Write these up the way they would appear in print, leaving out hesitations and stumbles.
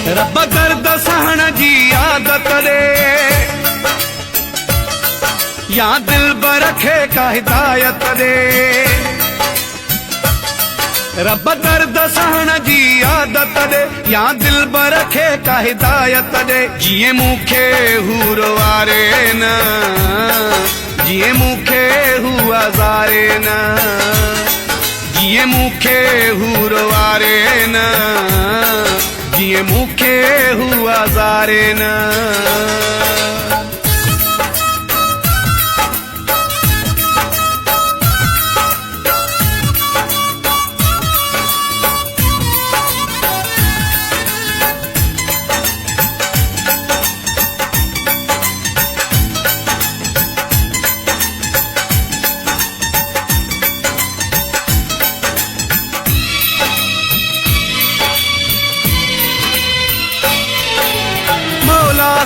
रब दर्द सहण जी आदत दे, या दिल बरखे का हिदायत दे। रब दर्द सहण जी आदत दे, या दिल बरखे का हिदायत दे। जिए मूंखे हूर वारे न, जिए मूंखे हू आज़ारे न, जिए मूंखे हूर वारे न, जिए मूंखे हू आज़ारे न।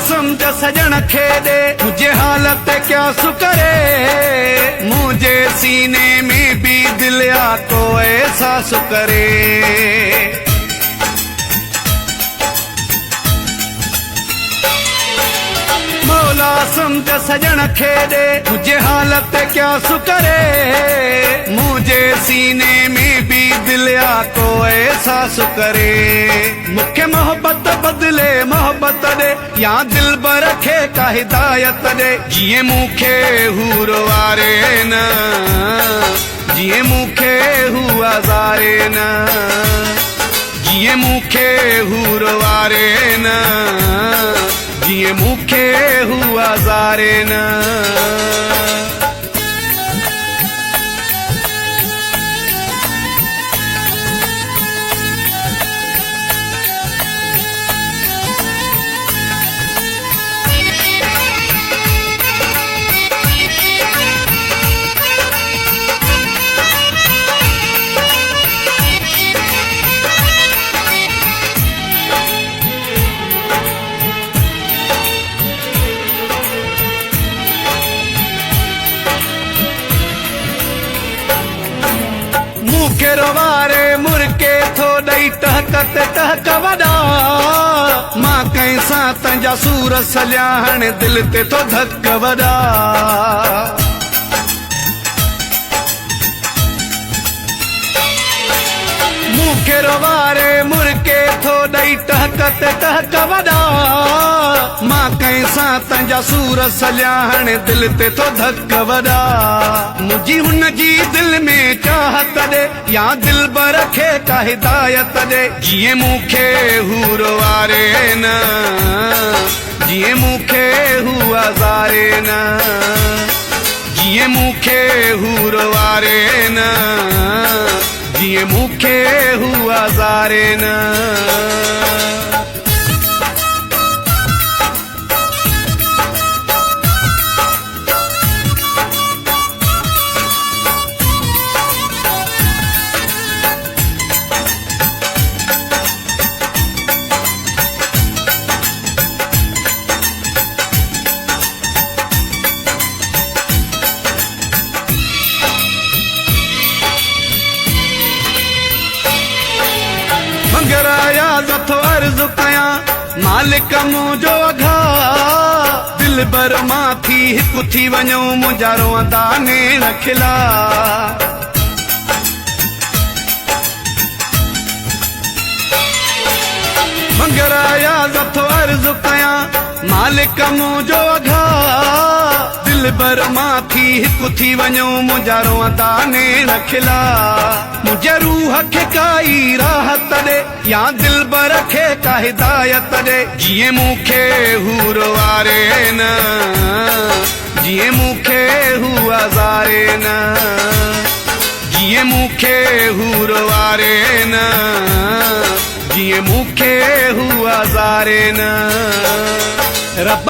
समझ सजन खे दे, मुझे हालत क्या सुकरे। मुझे सीने में भी दिल आ तो एहसास करे। मौला समझ सजन खे दे, मुझे हालत क्या सुकरे। मुझे सीने में भी दिल आ तो एहसास करे। मुखे मोहब्बत बदले मोहब्बत दे, या दिल बरखे का हिदायत दे। जिए मूंखे हूर वारे न, जिए मूंखे हू आज़ारे न, जिए मूंखे हूर वारे न, जिए मूंखे हू आज़ारे न। मूंखे रोवारे मुर्के थो ॾेई टहक ते टहक वॾा। मां कंहिं सां तुंहिंजा सूर सलिया, हाणे दिल ते थो धक वॾा। मूंखे रोवारे मुर्के थो ॾेई टहक ते टहक वॾा। मां कंहिं सां तुंहिंजा सूर सलिया, हाणे दिल ते थो धक वॾा। मुंहिंजी हुन जी दिल में चाहत दे, या दिल बरखे का हिदायत दे। जिए मूंखे हूर वारे न, जिए मूंखे हू आज़ारे न, जिए मूंखे हूर वारे न, जिए मूंखे हू आज़ारे न। नथो अर्ज़ कयां मालिक मुंहिंजो अघा। दिल बर मां थी हिकु थी वञो, मुंहिंजा रोअंदा नेण खिला। मंगराया नथो अर्ज़ कयां मालिक मुंहिंजो अघा। दिल बर मां थी हिकु थी वञो, मुंहिंजा रोअंदा नेण खिला। मुंहिंजे रूह खे काई राहत ॾे, या दिल बरखे का हिदायत ॾे। जिए मूंखे हूर वारे न, जिए मूंखे हू आज़ारे न, जिए मूंखे हूर वारे न, जिए मूंखे हू आज़ारे न। रब